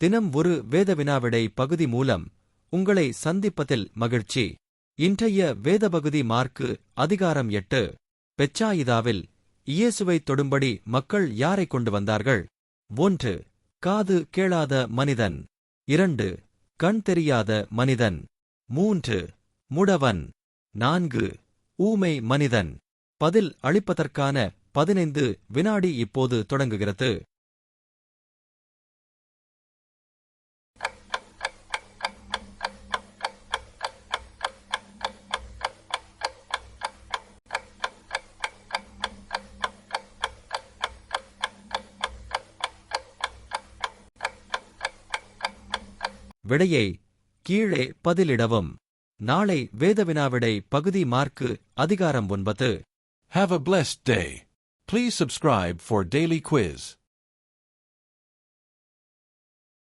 தினம் ஒரு வேத வினாவிடை பகுதி மூலம் உங்களை சந்திப்பதில் மகிழ்ச்சி. இன்றைய வேதபகுதி மார்க்கு அதிகாரம் 8. பெத்சாயிதாவில் இயேசுவைத் தொடும்படி மக்கள் யாரைக் கொண்டு வந்தார்கள்? 1. காது கேளாத மனிதன். 2. கண் தெரியாத மனிதன். 3. முடவன். 4. ஊமை மனிதன். பதில் அளிப்பதற்கான 15 வினாடி இப்போது தொடங்குகிறது. விடையை கீழே பதிலிடவும். நாளை வேதவினாவிடை பகுதி மார்க்கு அதிகாரம் 9. Have a blessed day. Please subscribe for daily quiz.